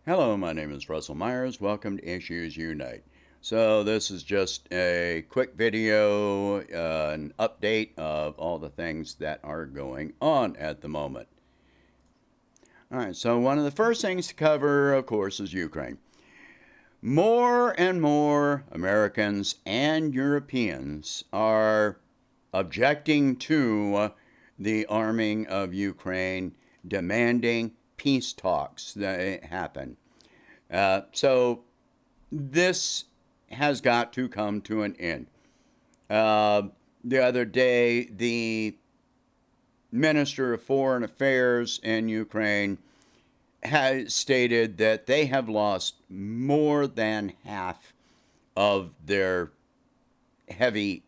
Hello, my name is Russell Myers. Welcome to Issues Unite. So this is just a quick video, an update of all the things that are going on at the moment. All right, so one of the first things to cover, of course, is Ukraine. More and more Americans and Europeans are objecting to the arming of Ukraine, demanding peace talks that happen. So this has got to come to an end. The other day, the Minister of Foreign Affairs in Ukraine has stated that they have lost more than half of their heavy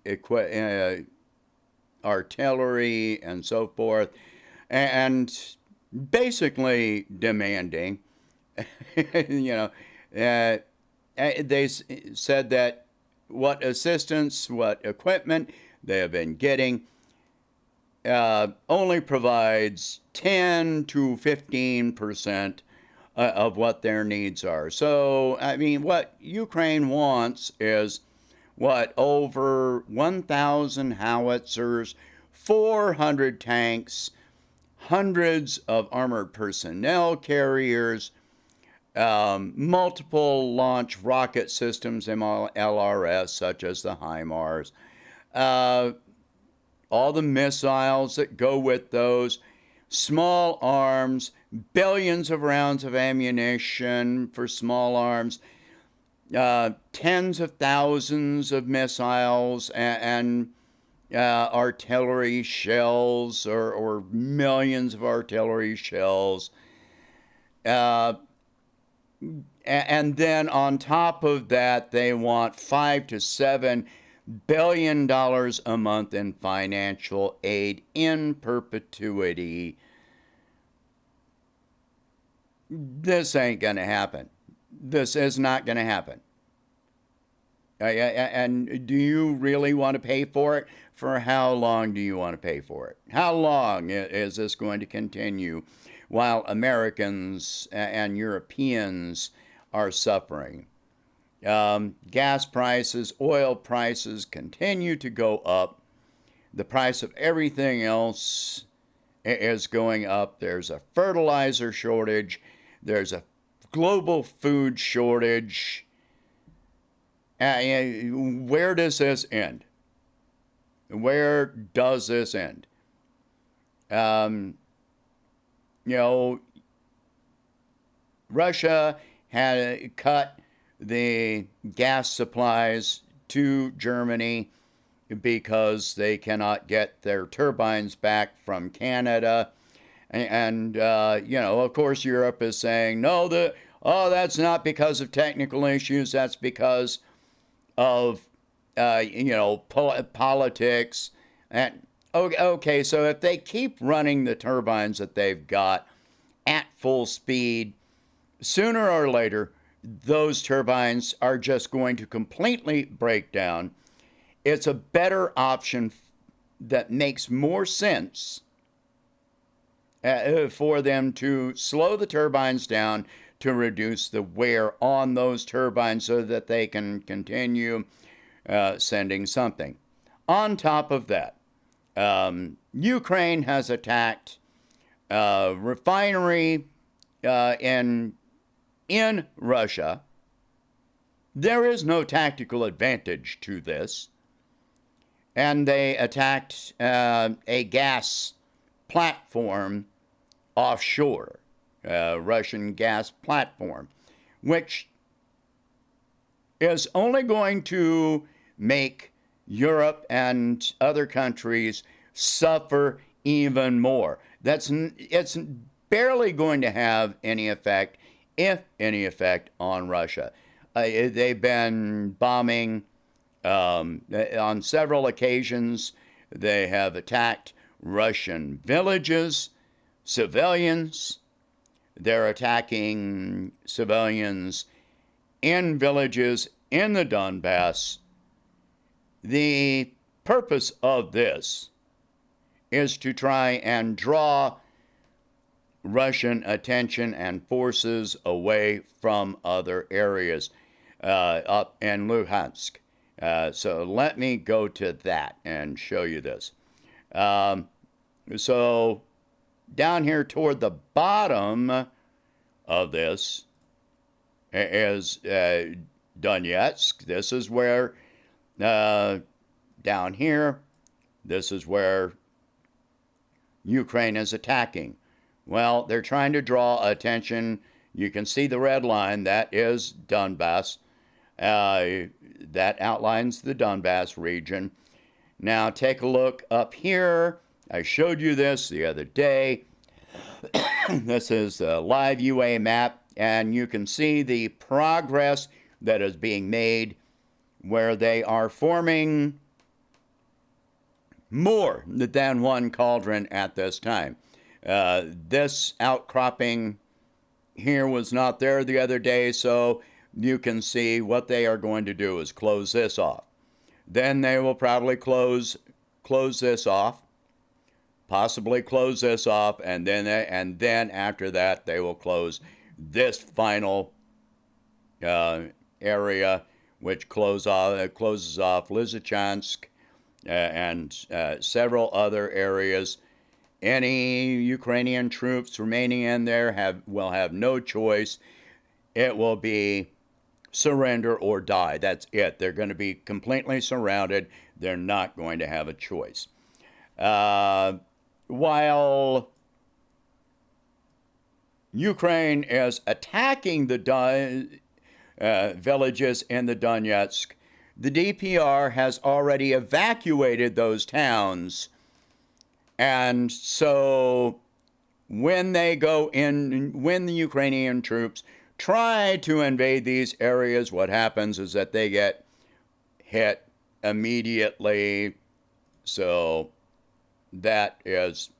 artillery and so forth, and basically demanding, they said that what assistance, what equipment they have been getting only provides 10 to 15% of what their needs are. So, I mean, what Ukraine wants is over 1,000 howitzers, 400 tanks, hundreds of armored personnel carriers, multiple launch rocket systems, LRS, such as the HIMARS, all the missiles that go with those, small arms, billions of rounds of ammunition for small arms, tens of thousands of missiles and artillery shells or millions of artillery shells. And then on top of that, they want $5 to $7 billion a month in financial aid in perpetuity. This ain't going to happen. This is not going to happen. And do you really want to pay for it? For how long do you want to pay for it? How long is this going to continue while Americans and Europeans are suffering? Gas prices, oil prices continue to go up. The price of everything else is going up. There's a fertilizer shortage. There's a global food shortage. Where does this end? Where does this end? Russia had cut the gas supplies to Germany because they cannot get their turbines back from Canada. And of course, Europe is saying, no, that's not because of technical issues. That's because of, politics. And okay, so if they keep running the turbines that they've got at full speed, sooner or later, those turbines are just going to completely break down. It's a better option that makes more sense for them to slow the turbines down to reduce the wear on those turbines so that they can continue sending something. On top of that, Ukraine has attacked a refinery in Russia. There is no tactical advantage to this. And they attacked a gas platform offshore, Russian gas platform, which is only going to make Europe and other countries suffer even more. It's barely going to have any effect, if any effect, on Russia. They've been bombing on several occasions. They have attacked Russian villages, civilians. They're attacking civilians in villages in the Donbass. The purpose of this is to try and draw Russian attention and forces away from other areas up in Luhansk. So let me go to that and show you this. So down here toward the bottom of this is Donetsk. This is where, down here, this is where Ukraine is attacking. Well, they're trying to draw attention. You can see the red line. That is Donbass. That outlines the Donbass region. Now take a look up here. I showed you this the other day. This is a live UA map, and you can see the progress that is being made where they are forming more than one cauldron at this time. This outcropping here was not there the other day, so you can see what they are going to do is close this off. Then they will probably close this off, possibly close this off, and then after that they will close this final area, which closes off Lysychansk and several other areas. Any Ukrainian troops remaining in there will have no choice. It will be surrender or die. That's it. They're going to be completely surrounded. They're not going to have a choice. While Ukraine is attacking the villages in the Donetsk, the DPR has already evacuated those towns. And so when they go in, when the Ukrainian troops try to invade these areas, what happens is that they get hit immediately. So that is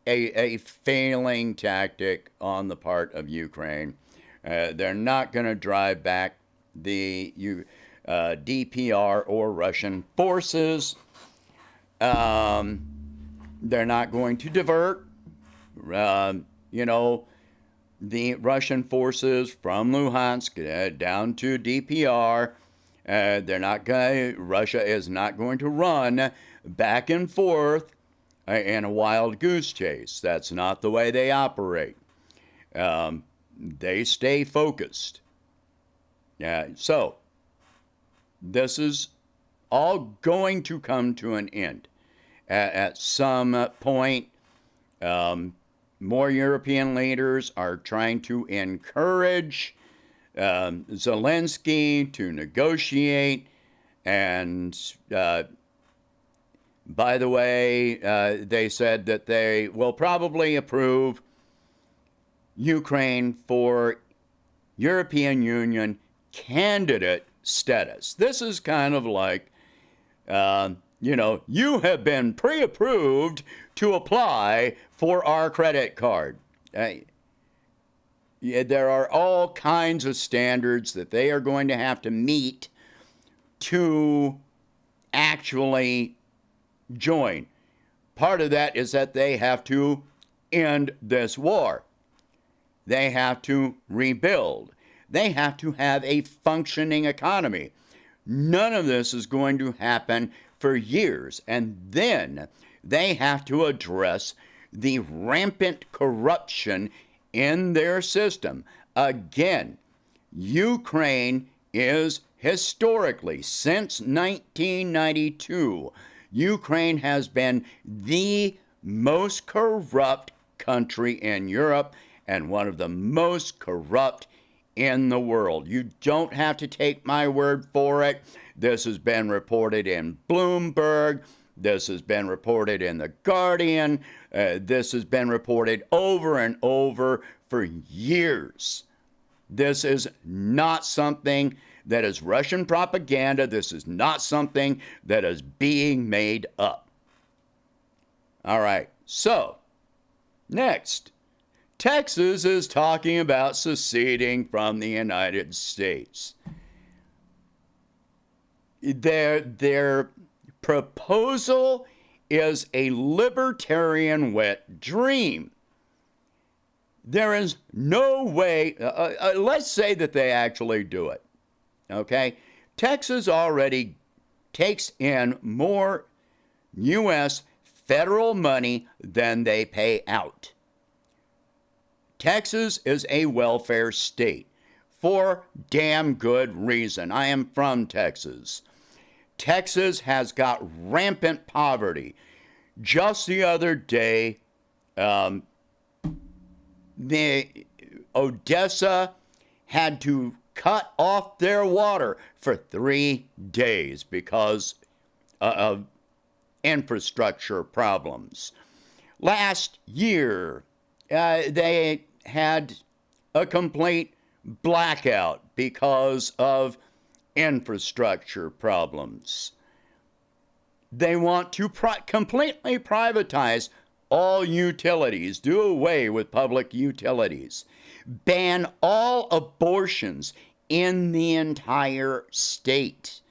a failing tactic on the part of Ukraine. They're not going to drive back the DPR or Russian forces. They're not going to divert, the Russian forces from Luhansk down to DPR. Russia is not going to run back and forth in a wild goose chase. That's not the way they operate. They stay focused. So this is all going to come to an end at some point. More European leaders are trying to encourage Zelensky to negotiate. And by the way, they said that they will probably approve Ukraine for European Union candidate status. This is kind of like, you have been pre-approved to apply for our credit card. There are all kinds of standards that they are going to have to meet to actually join. Part of that is that they have to end this war. They have to rebuild. They have to have a functioning economy. None of this is going to happen for years. And then they have to address the rampant corruption in their system. Again, Ukraine is historically, since 1992, Ukraine has been the most corrupt country in Europe and one of the most corrupt in the world. You don't have to take my word for it. This has been reported in Bloomberg. This has been reported in The Guardian. This has been reported over and over for years. This is not something that is Russian propaganda. This is not something that is being made up. All right, so next, Texas is talking about seceding from the United States. Their proposal is a libertarian wet dream. There is no way, let's say that they actually do it, okay? Texas already takes in more U.S. federal money than they pay out. Texas is a welfare state for damn good reason. I am from Texas. Texas has got rampant poverty. Just the other day, the Odessa had to cut off their water for 3 days because of infrastructure problems. Last year, they had a complete blackout because of infrastructure problems. They want to completely privatize all utilities, do away with public utilities, ban all abortions in the entire state.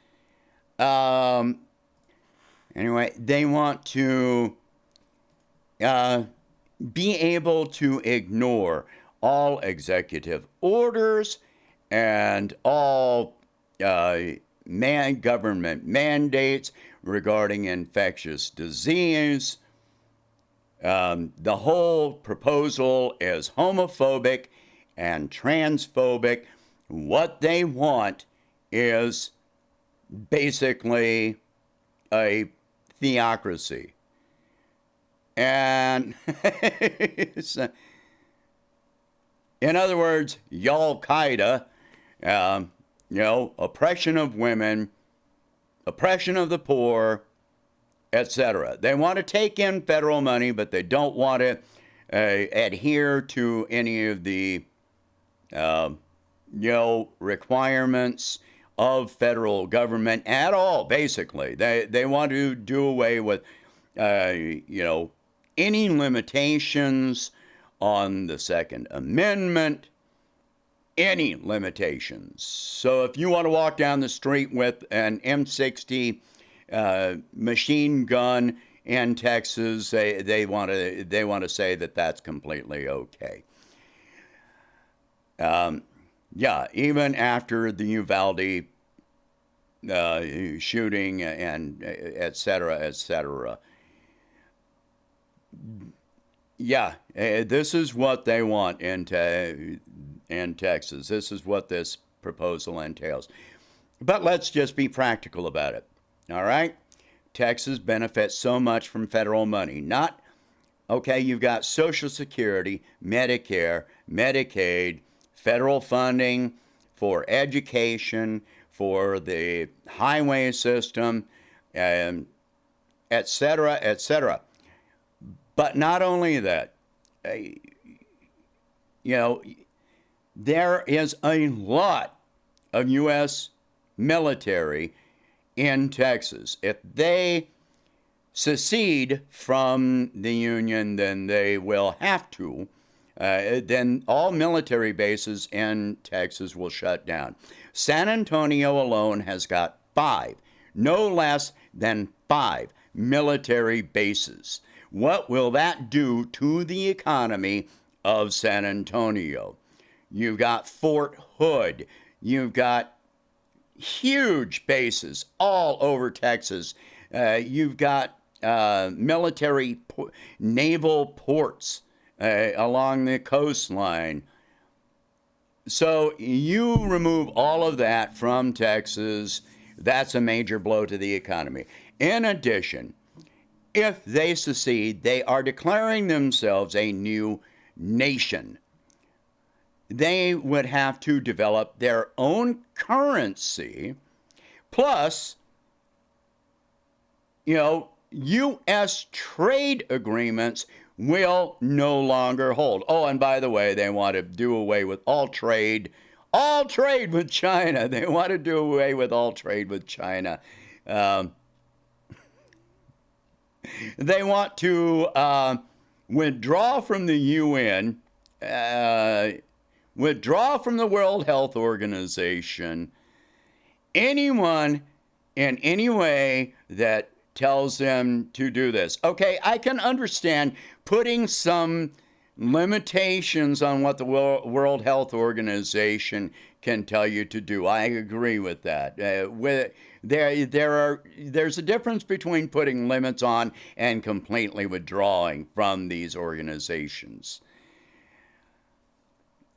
Anyway, they want to be able to ignore all executive orders and all government mandates regarding infectious disease. The whole proposal is homophobic and transphobic. What they want is basically a theocracy. And in other words, Al-Qaeda, oppression of women, oppression of the poor, etc. They want to take in federal money, but they don't want to adhere to any of the requirements of federal government at all. Basically, they want to do away with any limitations on the Second Amendment, any limitations. So if you want to walk down the street with an M60 machine gun in Texas, they want to say that that's completely okay. Even after the Uvalde shooting and et cetera. This is what they want in Texas. This is what this proposal entails. But let's just be practical about it. All right? Texas benefits so much from federal money. You've got Social Security, Medicare, Medicaid, federal funding for education, for the highway system, et cetera. But not only that, there is a lot of U.S. military in Texas. If they secede from the Union, then they will have to. Then all military bases in Texas will shut down. San Antonio alone has got 5, no less than 5 military bases. What will that do to the economy of San Antonio? You've got Fort Hood. You've got huge bases all over Texas. You've got military naval ports along the coastline. So you remove all of that from Texas, that's a major blow to the economy. In addition, if they secede, they are declaring themselves a new nation. They would have to develop their own currency, plus, U.S. trade agreements will no longer hold. Oh, and by the way, they want to do away with all trade with China. They want to do away with all trade with China. They want to withdraw from the UN, withdraw from the World Health Organization. Anyone in any way that tells them to do this. Okay, I can understand putting some limitations on what the World Health Organization can tell you to do. I agree with that. There's a difference between putting limits on and completely withdrawing from these organizations.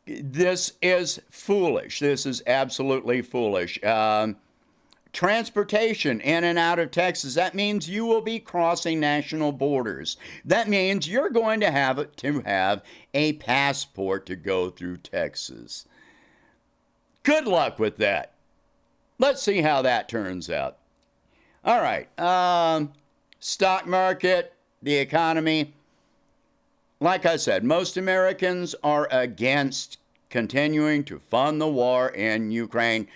This is foolish. This is absolutely foolish. Transportation in and out of Texas, that means you will be crossing national borders. That means you're going to have a passport to go through Texas. Good luck with that. Let's see how that turns out. All right. Stock market, the economy. Like I said, most Americans are against continuing to fund the war in Ukraine.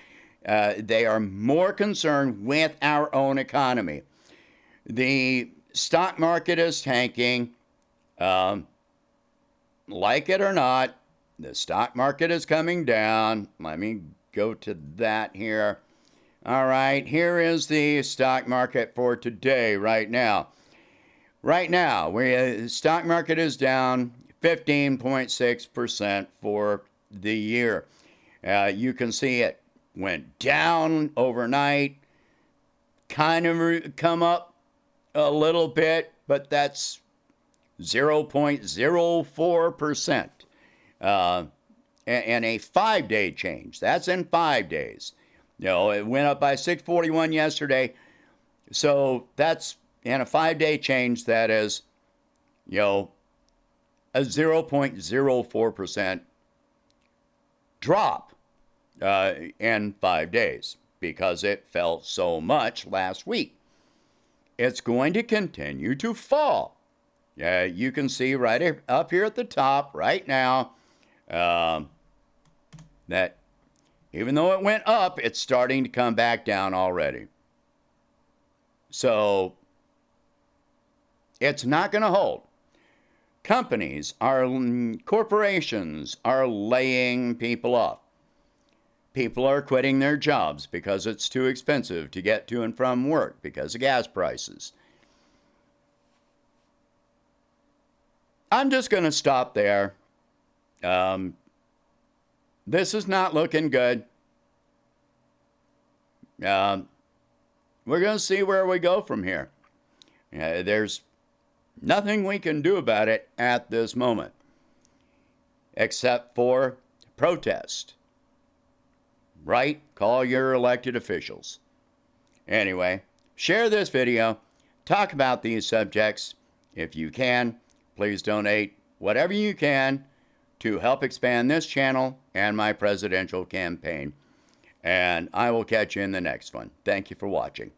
They are more concerned with our own economy. The stock market is tanking. Like it or not, the stock market is coming down. Let me go to that here. All right, here is the stock market for today, right now. Right now, the stock market is down 15.6% for the year. You can see it went down overnight, kind of come up a little bit, but that's 0.04%. And a 5-day change. That's in 5 days. It went up by 641 yesterday. So that's in a 5-day change. That is, a 0.04% drop in 5 days because it fell so much last week. It's going to continue to fall. You can see right up here at the top right now that even though it went up, it's starting to come back down already. So it's not going to hold. Corporations are laying people off. People are quitting their jobs because it's too expensive to get to and from work because of gas prices. I'm just going to stop there. This is not looking good. We're going to see where we go from here. There's nothing we can do about it at this moment, except for protest. Right? Call your elected officials. Anyway, share this video. Talk about these subjects. If you can, please donate whatever you can to help expand this channel and my presidential campaign. And I will catch you in the next one. Thank you for watching.